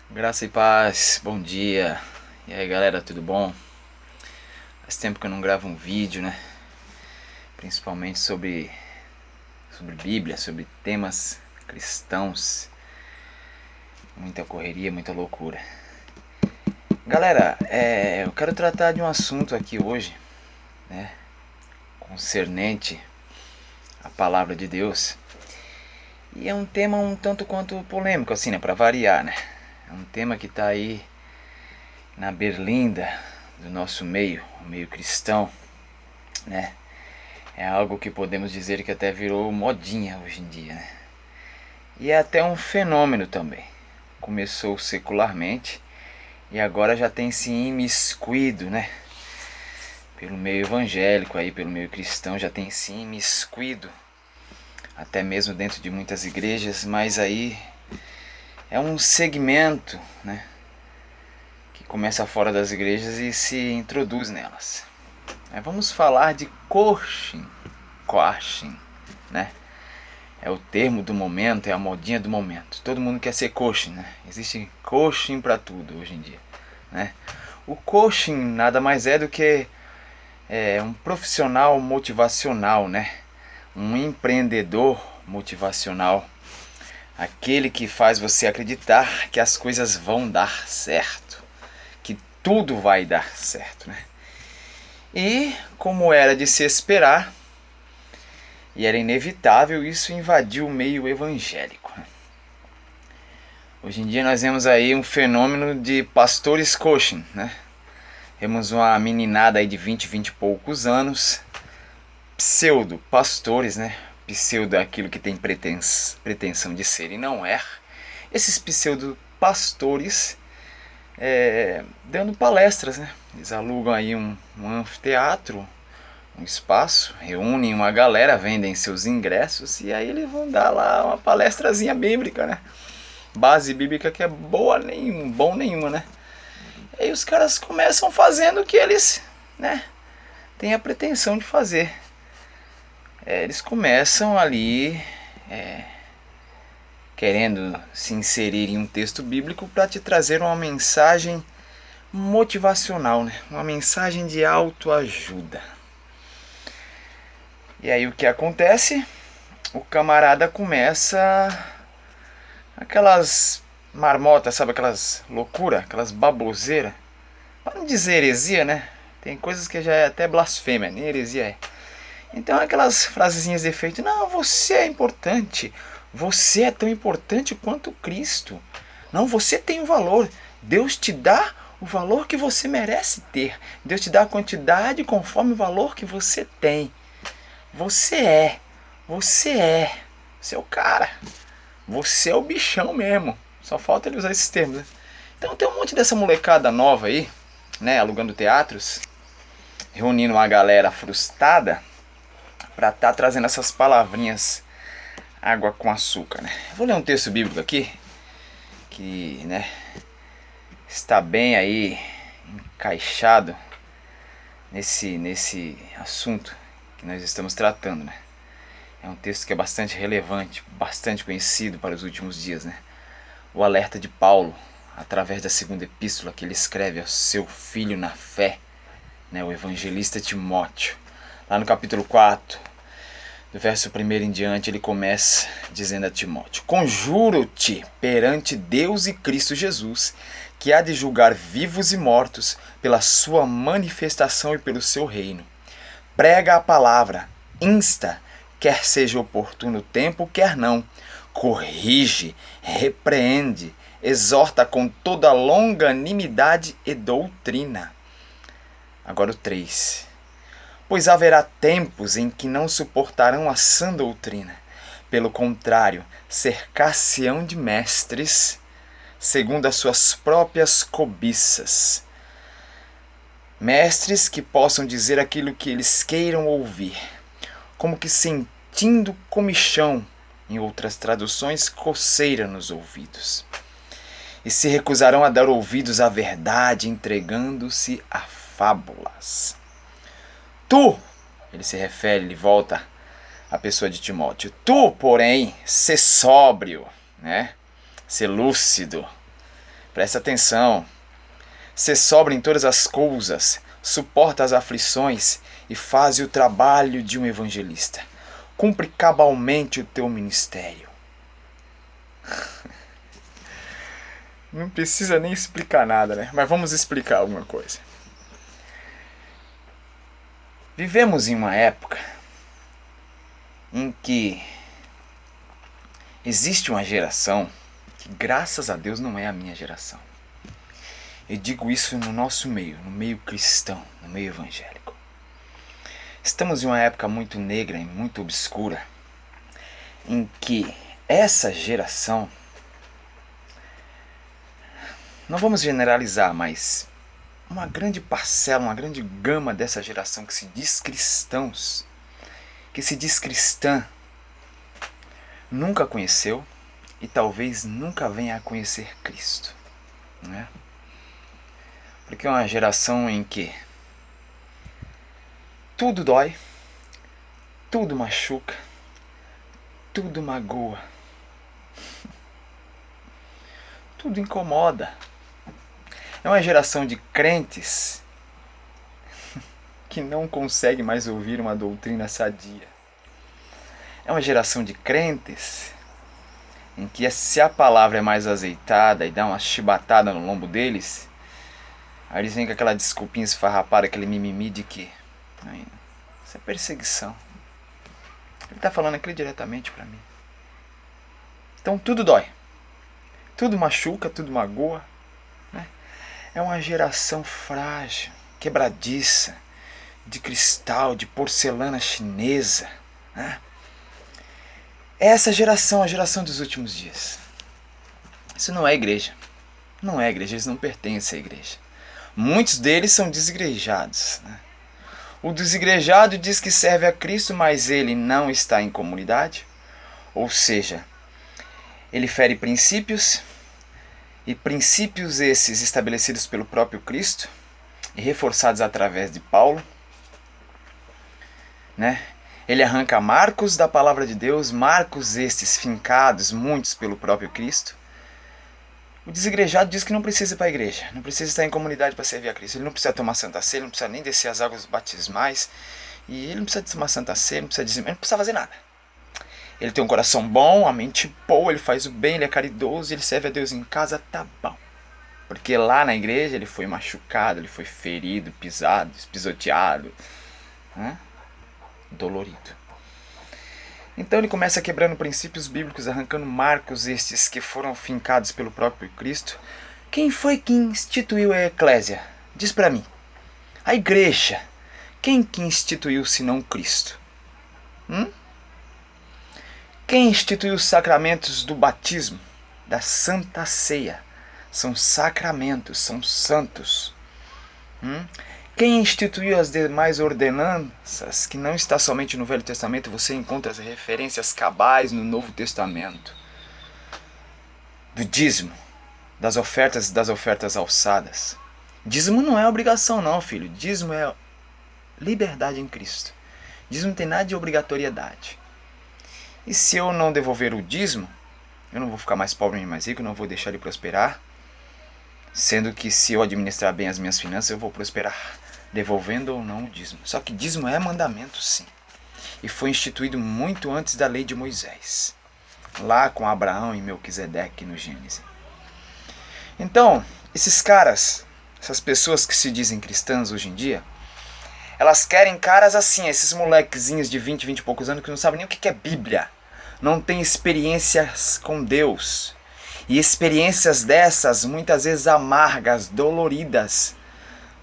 Graça e paz, bom dia. E aí galera, tudo bom? Faz tempo que eu não gravo um vídeo, né? Principalmente sobre Bíblia, sobre temas cristãos. Muita correria, muita loucura. Galera, eu quero tratar de um assunto aqui hoje, né? Concernente à palavra de Deus. E é um tema um tanto quanto polêmico, assim, né? Pra variar, né? É um tema que tá aí na berlinda do nosso meio, o meio cristão, né? É algo que podemos dizer que até virou modinha hoje em dia, né? E é até um fenômeno também. Começou secularmente e agora já tem se imiscuído, né? Pelo meio evangélico aí, pelo meio cristão, já tem se imiscuído. Até mesmo dentro de muitas igrejas, mas aí é um segmento, né? Que começa fora das igrejas e se introduz nelas. Vamos falar de coaching, né? É o termo do momento, é a modinha do momento. Todo mundo quer ser coaching, né? Existe coaching para tudo hoje em dia, né? O coaching nada mais é do que um profissional motivacional, né? Um empreendedor motivacional. Aquele que faz você acreditar que as coisas vão dar certo, que tudo vai dar certo, né? E como era de se esperar, e era inevitável, isso invadiu o meio evangélico. Hoje em dia nós vemos aí um fenômeno de pastores coaching, né? Temos uma meninada aí de 20 e poucos anos, pseudo pastores, né? Pseudo é aquilo que tem pretensão de ser e não é. Esses pseudo pastores dando palestras, né? Eles alugam aí um anfiteatro, um espaço, reúnem uma galera, vendem seus ingressos e aí eles vão dar lá uma palestrazinha bíblica, né? Base bíblica que é bom nenhuma, né? E aí os caras começam fazendo o que eles, né, têm a pretensão de fazer. Eles começam ali querendo se inserir em um texto bíblico para te trazer uma mensagem motivacional, né? Uma mensagem de autoajuda. E aí o que acontece? O camarada começa aquelas marmotas, sabe, aquelas loucura, aquelas baboseiras. Para não dizer heresia, né? Tem coisas que já é até blasfêmia, nem heresia é. Então aquelas frasezinhas de efeito, não, você é importante, você é tão importante quanto Cristo. Não, você tem um valor. Deus te dá o valor que você merece ter. Deus te dá a quantidade conforme o valor que você tem. Você é. Você é. Você é o cara. Você é o bichão mesmo. Só falta ele usar esses termos, né? Então tem um monte dessa molecada nova aí, né, alugando teatros, reunindo uma galera frustrada para estar trazendo essas palavrinhas água com açúcar, né? Eu vou ler um texto bíblico aqui que, né, está bem aí encaixado nesse assunto que nós estamos tratando, né? É um texto que é bastante relevante, bastante conhecido para os últimos dias, né? O alerta de Paulo, através da segunda epístola que ele escreve ao seu filho na fé, né, o evangelista Timóteo. Lá no capítulo 4, do verso 1 em diante, ele começa dizendo a Timóteo: Conjuro-te perante Deus e Cristo Jesus, que há de julgar vivos e mortos pela sua manifestação e pelo seu reino. Prega a palavra, insta, quer seja oportuno o tempo, quer não. Corrige, repreende, exorta com toda longanimidade e doutrina. Agora o 3. Pois haverá tempos em que não suportarão a sã doutrina. Pelo contrário, cercar-se-ão de mestres, segundo as suas próprias cobiças. Mestres que possam dizer aquilo que eles queiram ouvir, como que sentindo comichão, em outras traduções, coceira nos ouvidos. E se recusarão a dar ouvidos à verdade, entregando-se a fábulas. Tu, ele se refere, ele volta à pessoa de Timóteo. Tu, porém, sê sóbrio, né? Sê lúcido. Presta atenção. Sê sóbrio em todas as coisas, suporta as aflições e faz o trabalho de um evangelista. Cumpre cabalmente o teu ministério. Não precisa nem explicar nada, né? Mas vamos explicar alguma coisa. Vivemos em uma época em que existe uma geração que, graças a Deus, não é a minha geração. Eu digo isso no nosso meio, no meio cristão, no meio evangélico. Estamos em uma época muito negra e muito obscura, em que essa geração, não vamos generalizar, mas uma grande parcela, uma grande gama dessa geração que se diz cristãos, que se diz cristã, nunca conheceu e talvez nunca venha a conhecer Cristo, né? Porque é uma geração em que tudo dói, tudo machuca, tudo magoa, tudo incomoda. É uma geração de crentes que não consegue mais ouvir uma doutrina sadia. É uma geração de crentes em que, se a palavra é mais azeitada e dá uma chibatada no lombo deles, aí eles vêm com aquela desculpinha esfarrapada, aquele mimimi de que isso é perseguição. Ele está falando aquilo diretamente para mim. Então tudo dói, tudo machuca, tudo magoa, né? É uma geração frágil, quebradiça, de cristal, de porcelana chinesa, né? Essa geração, a geração dos últimos dias. Isso não é igreja. Não é igreja, eles não pertencem à igreja. Muitos deles são desigrejados, né? O desigrejado diz que serve a Cristo, mas ele não está em comunidade. Ou seja, ele fere princípios, e princípios esses estabelecidos pelo próprio Cristo e reforçados através de Paulo, né? Ele arranca marcos da palavra de Deus, marcos estes fincados, muitos pelo próprio Cristo. O desigrejado diz que não precisa ir para a igreja, não precisa estar em comunidade para servir a Cristo. Ele não precisa tomar Santa Ceia, ele não precisa nem descer as águas batismais, e ele não precisa tomar Santa Ceia, não precisa dizimar, ele não precisa fazer nada. Ele tem um coração bom, a mente boa, ele faz o bem, ele é caridoso, ele serve a Deus em casa, tá bom. Porque lá na igreja ele foi machucado, ele foi ferido, pisado, pisoteado, né? Dolorido. Então ele começa quebrando princípios bíblicos, arrancando marcos estes que foram fincados pelo próprio Cristo. Quem foi que instituiu a eclésia? Diz para mim. A igreja. Quem que instituiu senão Cristo? Quem instituiu os sacramentos do batismo, da Santa Ceia? São sacramentos, são santos. Quem instituiu as demais ordenanças, que não está somente no Velho Testamento, você encontra as referências cabais no Novo Testamento. Do dízimo, das ofertas alçadas. Dízimo não é obrigação não, filho. Dízimo é liberdade em Cristo. Dízimo não tem nada de obrigatoriedade. E se eu não devolver o dízimo, eu não vou ficar mais pobre nem mais rico, não vou deixar ele prosperar. Sendo que se eu administrar bem as minhas finanças, eu vou prosperar, devolvendo ou não o dízimo. Só que dízimo é mandamento, sim. E foi instituído muito antes da lei de Moisés. Lá com Abraão e Melquisedeque no Gênesis. Então, esses caras, essas pessoas que se dizem cristãs hoje em dia, elas querem caras assim, esses molequezinhos de 20 e poucos anos que não sabem nem o que é Bíblia. Não tem experiências com Deus. E experiências dessas, muitas vezes amargas, doloridas,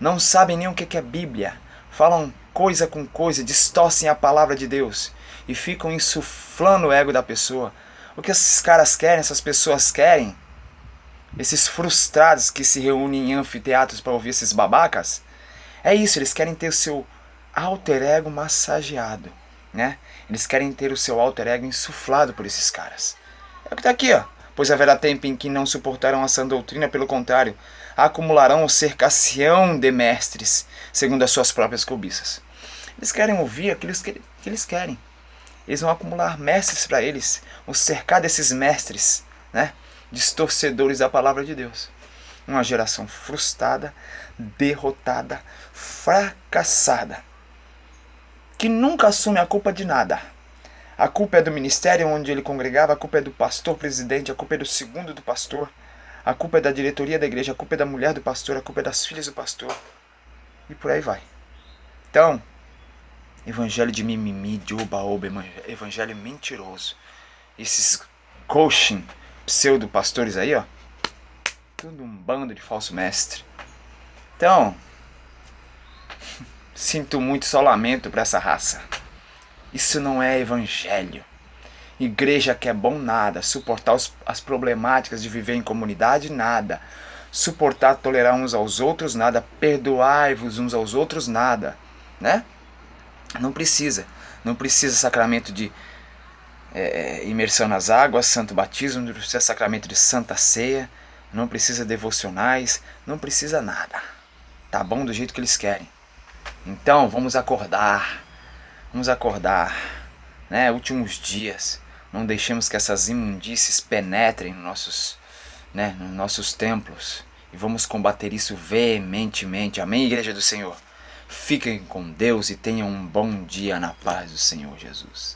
não sabem nem o que é Bíblia, falam coisa com coisa, distorcem a palavra de Deus e ficam insuflando o ego da pessoa. O que esses caras querem, essas pessoas querem, esses frustrados que se reúnem em anfiteatros para ouvir esses babacas, é isso, eles querem ter o seu alter ego massageado, né? Eles querem ter o seu alter ego insuflado por esses caras. É o que está aqui, ó. Pois haverá tempo em que não suportarão a sã doutrina, pelo contrário, acumularão o cercação de mestres, segundo as suas próprias cobiças. Eles querem ouvir aquilo que eles querem. Eles vão acumular mestres para eles, vão cercar desses mestres, né? Distorcedores da palavra de Deus. Uma geração frustrada, derrotada, fracassada, que nunca assume a culpa de nada. A culpa é do ministério onde ele congregava, a culpa é do pastor presidente, a culpa é do segundo do pastor, a culpa é da diretoria da igreja, a culpa é da mulher do pastor, a culpa é das filhas do pastor, e por aí vai. Então, evangelho de mimimi, de oba-oba, evangelho mentiroso. Esses coaching pseudo-pastores aí, ó, tudo um bando de falso mestre. Então, sinto muito, só lamento para essa raça. Isso não é evangelho. Igreja que é bom nada, suportar as problemáticas de viver em comunidade nada, suportar, tolerar uns aos outros nada, perdoai-vos uns aos outros nada, né? Não precisa sacramento de imersão nas águas, santo batismo, não precisa sacramento de santa ceia, não precisa devocionais, não precisa nada. Tá bom do jeito que eles querem. Então vamos acordar, né? Últimos dias, não deixemos que essas imundícies penetrem nos nossos templos, e vamos combater isso veementemente. Amém, Igreja do Senhor? Fiquem com Deus e tenham um bom dia na paz do Senhor Jesus.